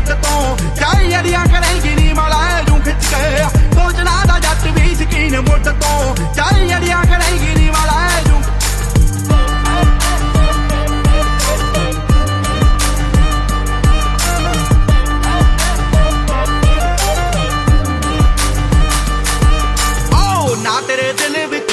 मुट तो चाई अड़िया करेंगी नी मला जू खिच के सोचना दा जट भी शकीन मुट तो चाई अड़िया करेंगी नी मला जू ना तेरे दिल विच